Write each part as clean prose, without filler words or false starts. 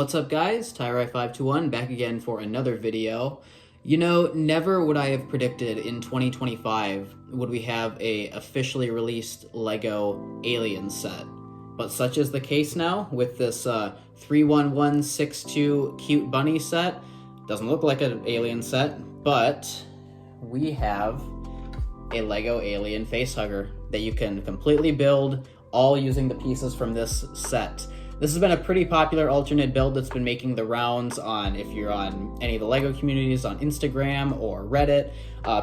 What's up guys, Tyrai521 back again for another video. You know, never would I have predicted in 2025 would we have a officially released LEGO Alien set. But such is the case now with this 31162 cute bunny set. Doesn't look like an alien set, but we have a LEGO Alien Facehugger that you can completely build all using the pieces from this set. This has been a pretty popular alternate build that's been making the rounds on, if you're on any of the LEGO communities on Instagram or Reddit.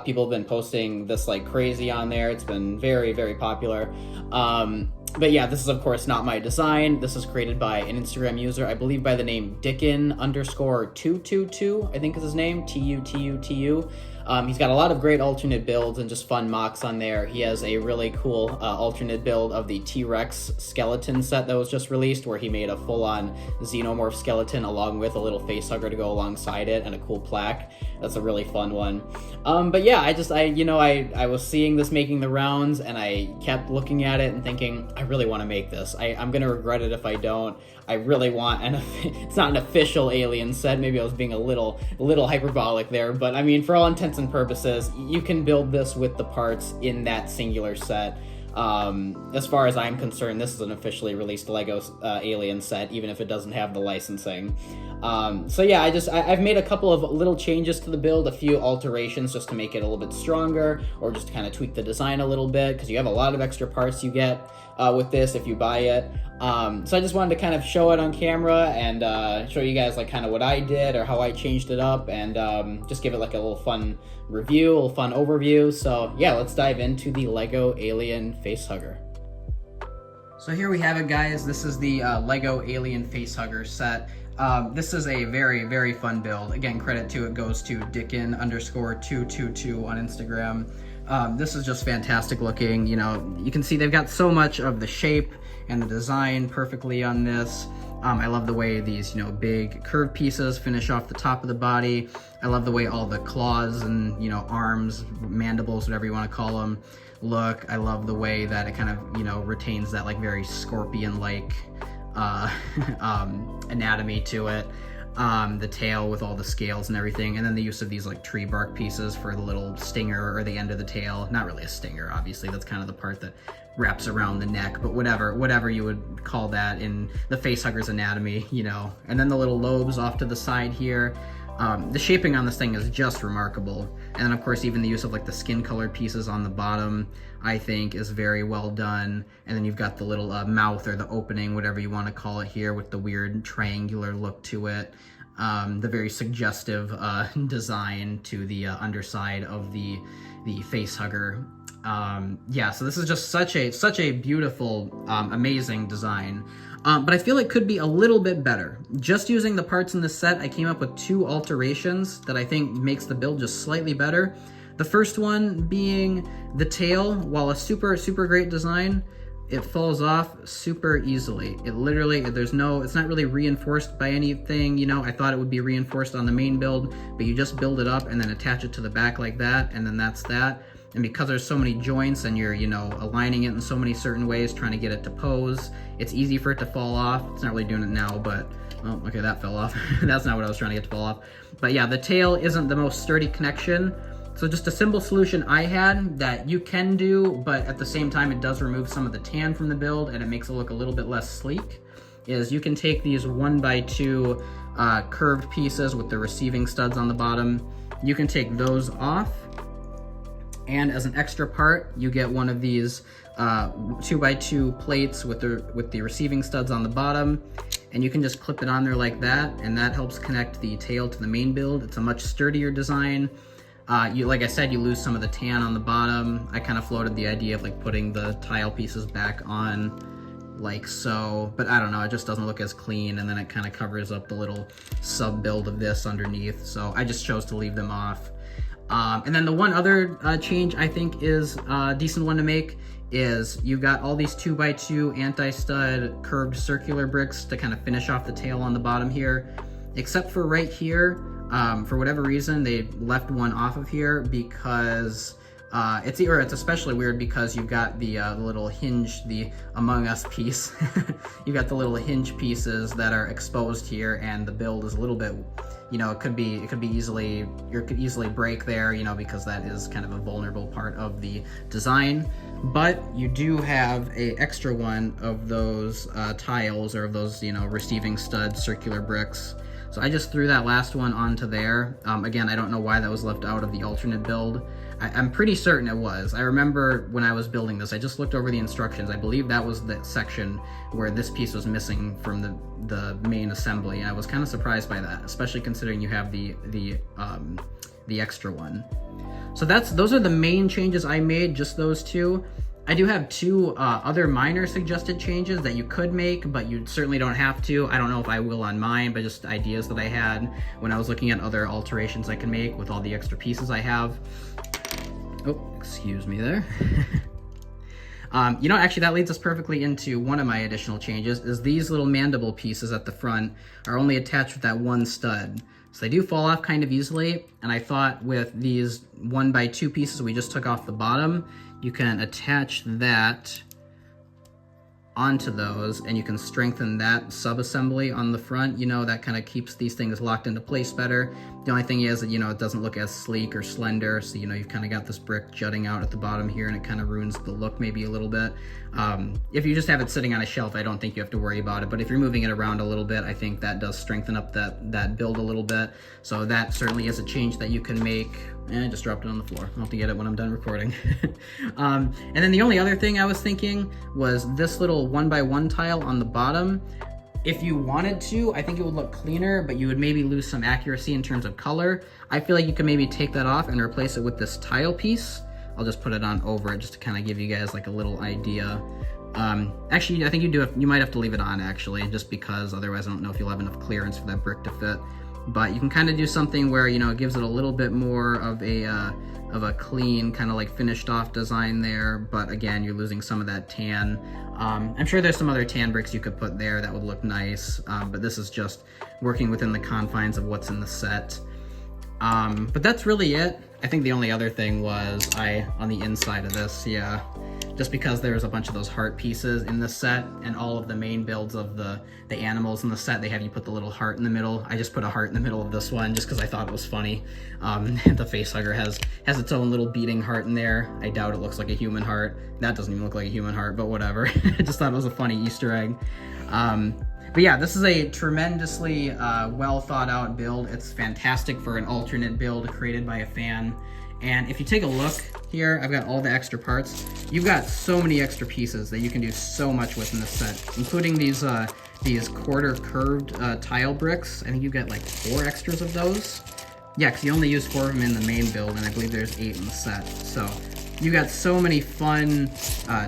People have been posting this like crazy on there. It's been very, very popular. But yeah, this is of course not my design. This is created by an Instagram user, I believe by the name Dickin_222, I think is his name, Tututu. He's got a lot of great alternate builds and just fun mocks on there. He has a really cool alternate build of the T-Rex skeleton set that was just released, where he made a full-on xenomorph skeleton along with a little facehugger to go alongside it and a cool plaque. That's a really fun one. But yeah, I was seeing this making the rounds, and I kept looking at it and thinking, I really want to make this. I'm gonna regret it if I don't. I really want, and it's not an official alien set. Maybe I was being a little hyperbolic there, but I mean, for all intents and purposes, you can build this with the parts in that singular set. As far as I'm concerned, this is an officially released LEGO Alien set, even if it doesn't have the licensing. So yeah, I've made a couple of little changes to the build, a few alterations just to make it a little bit stronger, or just to kind of tweak the design a little bit, because you have a lot of extra parts you get with this if you buy it. So I just wanted to kind of show it on camera and show you guys like kind of what I did or how I changed it up, and just give it like a little fun review, a little fun overview. So yeah, let's dive into the LEGO Alien Facehugger. So here we have it, guys. This is the LEGO Alien Facehugger set. This is a very, very fun build. Again, credit to it goes to Dickin_222 on Instagram. This is just fantastic looking. You know, you can see they've got so much of the shape and the design perfectly on this. I love the way these, you know, big curved pieces finish off the top of the body. I love the way all the claws and, you know, arms, mandibles, whatever you want to call them, look. I love the way that it kind of, you know, retains that like very scorpion-like anatomy to it. The tail with all the scales and everything, and then the use of these like tree bark pieces for the little stinger or the end of the tail. Not really a stinger, obviously, that's kind of the part that wraps around the neck, but whatever you would call that in the facehugger's anatomy, you know. And then the little lobes off to the side here. The shaping on this thing is just remarkable. And then of course even the use of like the skin colored pieces on the bottom, I think is very well done. And then you've got the little mouth or the opening, whatever you want to call it here, with the weird triangular look to it. The very suggestive design to the underside of the facehugger. Yeah, so this is just such a beautiful, amazing design. But I feel it could be a little bit better. Just using the parts in this set, I came up with 2 alterations that I think makes the build just slightly better. The first one being the tail. While a super great design, it falls off super easily. It literally, it's not really reinforced by anything, you know. I thought it would be reinforced on the main build, but you just build it up and then attach it to the back like that, and then that's that. And because there's so many joints and you're, you know, aligning it in so many certain ways, trying to get it to pose, it's easy for it to fall off. It's not really doing it now, but, oh, okay, that fell off. That's not what I was trying to get to fall off. But yeah, the tail isn't the most sturdy connection. So just a simple solution I had that you can do, but at the same time it does remove some of the tan from the build and it makes it look a little bit less sleek, is you can take these 1x2 curved pieces with the receiving studs on the bottom. You can take those off, and as an extra part, you get one of these 2x2 plates with the receiving studs on the bottom, and you can just clip it on there like that, and that helps connect the tail to the main build. It's a much sturdier design. Like I said, you lose some of the tan on the bottom. I kind of floated the idea of like putting the tile pieces back on like so, but I don't know, it just doesn't look as clean, and then it kind of covers up the little sub build of this underneath, so I just chose to leave them off. And then the one other change I think is a decent one to make is you've got all these 2x2 anti-stud curved circular bricks to kind of finish off the tail on the bottom here, except for right here. For whatever reason, they left one off of here because It's especially weird because you've got the little hinge, the Among Us piece. You've got the little hinge pieces that are exposed here, and the build is a little bit, it could easily break there, because that is kind of a vulnerable part of the design. But you do have a extra one of those tiles, or of those, receiving stud circular bricks. So I just threw that last one onto there. Again, I don't know why that was left out of the alternate build. I'm pretty certain it was. I remember when I was building this, I just looked over the instructions. I believe that was the section where this piece was missing from the main assembly. And I was kind of surprised by that, especially considering you have the extra one. So those are the main changes I made, just those two. I do have two other minor suggested changes that you could make, but you certainly don't have to. I don't know if I will on mine, but just ideas that I had when I was looking at other alterations I can make with all the extra pieces I have. Oh, excuse me there. Actually that leads us perfectly into one of my additional changes, is these little mandible pieces at the front are only attached with that one stud. So they do fall off kind of easily, and I thought with these 1x2 pieces we just took off the bottom, you can attach that onto those, and you can strengthen that sub-assembly on the front. That kind of keeps these things locked into place better. The only thing is that, it doesn't look as sleek or slender, so, you've kind of got this brick jutting out at the bottom here, and it kind of ruins the look maybe a little bit. If you just have it sitting on a shelf, I don't think you have to worry about it, but if you're moving it around a little bit, I think that does strengthen up that build a little bit. So that certainly is a change that you can make. And I just dropped it on the floor. I'll have to get it when I'm done recording. And then the only other thing I was thinking was this little 1x1 tile on the bottom. If you wanted to, I think it would look cleaner, but you would maybe lose some accuracy in terms of color. I feel like you could maybe take that off and replace it with this tile piece. I'll just put it on over it just to kind of give you guys like a little idea. Actually, I think you might have to leave it on actually, just because otherwise I don't know if you'll have enough clearance for that brick to fit. But you can kind of do something where, it gives it a little bit more of a clean, kind of like finished off design there. But again, you're losing some of that tan. I'm sure there's some other tan bricks you could put there that would look nice. But this is just working within the confines of what's in the set. But that's really it. I think the only other thing was on the inside of this, just because there's a bunch of those heart pieces in the set, and all of the main builds of the animals in the set, they have you put the little heart in the middle. I just put a heart in the middle of this one just because I thought it was funny. The Facehugger has its own little beating heart in there. I doubt it looks like a human heart. That doesn't even look like a human heart, but whatever. I just thought it was a funny Easter egg. But yeah, this is a tremendously well thought out build. It's fantastic for an alternate build created by a fan. And if you take a look here, I've got all the extra parts. You've got so many extra pieces that you can do so much with in this set, including these quarter curved tile bricks. I think you've got like 4 extras of those. Yeah, because you only use 4 of them in the main build, and I believe there's 8 in the set. So you got so many fun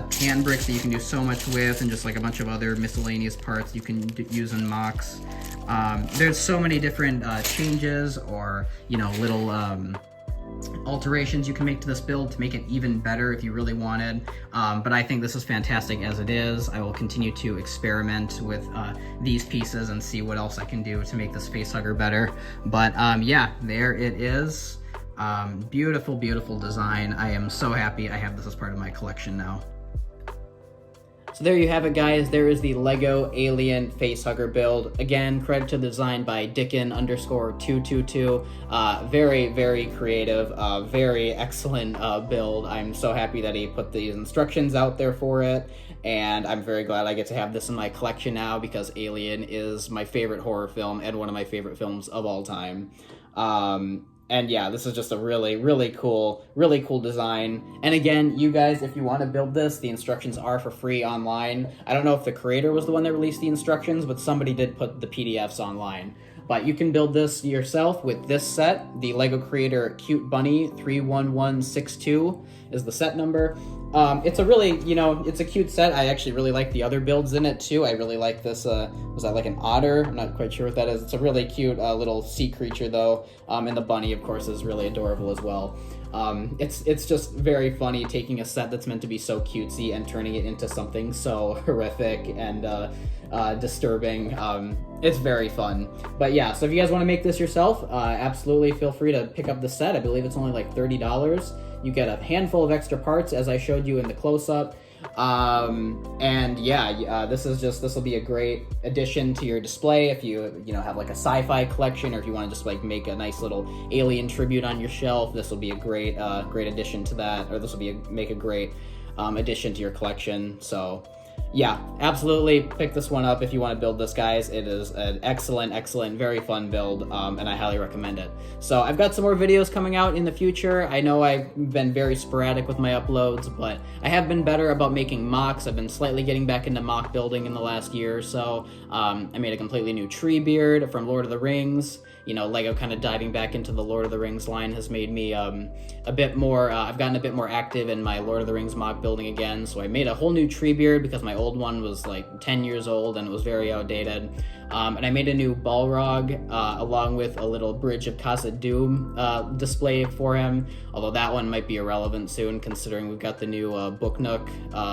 tan bricks that you can do so much with, and just like a bunch of other miscellaneous parts you can use in mocks. There's so many different changes or little alterations you can make to this build to make it even better if you really wanted. But I think this is fantastic as it is. I will continue to experiment with these pieces and see what else I can do to make this Facehugger better. But yeah, there it is. Beautiful, beautiful design. I am so happy I have this as part of my collection now. So there you have it, guys. There is the Lego Alien Facehugger build. Again, credit to the design by Dickon_222. Very, very creative, very excellent build. I'm so happy that he put these instructions out there for it, and I'm very glad I get to have this in my collection now because Alien is my favorite horror film and one of my favorite films of all time. And yeah, this is just a really, really cool design. And again, you guys, if you want to build this, the instructions are for free online. I don't know if the creator was the one that released the instructions, but somebody did put the PDFs online. But you can build this yourself with this set. The Lego Creator Cute Bunny 31162 is the set number. It's a really, it's a cute set. I actually really like the other builds in it too. I really like this, was that like an otter? I'm not quite sure what that is. It's a really cute little sea creature though. And the bunny, of course, is really adorable as well. It's just very funny taking a set that's meant to be so cutesy and turning it into something so horrific and disturbing. It's very fun. But yeah, so if you guys want to make this yourself, absolutely feel free to pick up the set. I believe it's only like $30. You get a handful of extra parts, as I showed you in the close-up. And yeah, this will be a great addition to your display if you have like a sci-fi collection, or if you want to just like make a nice little alien tribute on your shelf. This will be a great addition to that, or this will make a great addition to your collection. So yeah, absolutely pick this one up if you want to build this, guys. It is an excellent, very fun build, and I highly recommend it. So I've got some more videos coming out in the future. I know I've been very sporadic with my uploads, but I have been better about making mocks. I've been slightly getting back into mock building in the last year or so. I made a completely new tree beard from Lord of the Rings. Lego kind of diving back into the Lord of the Rings line has made me a bit more, I've gotten a bit more active in my Lord of the Rings mock building again. So I made a whole new tree beard because my old one was like 10 years old and it was very outdated. And I made a new Balrog along with a little Bridge of Khazad Dûm display for him, although that one might be irrelevant soon considering we've got the new Book Nook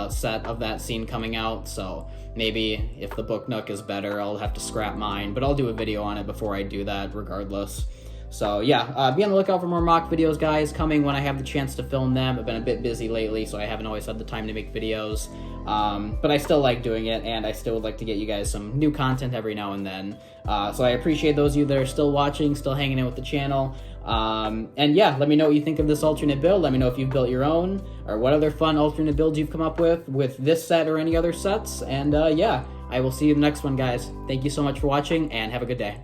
set of that scene coming out. So maybe if the Book Nook is better, I'll have to scrap mine, but I'll do a video on it before I do that regardless. So yeah, be on the lookout for more mock videos, guys, coming when I have the chance to film them. I've been a bit busy lately, so I haven't always had the time to make videos. But I still like doing it, and I still would like to get you guys some new content every now and then. So I appreciate those of you that are still watching, still hanging in with the channel. And yeah, let me know what you think of this alternate build. Let me know if you've built your own, or what other fun alternate builds you've come up with this set or any other sets. And yeah, I will see you in the next one, guys. Thank you so much for watching, and have a good day.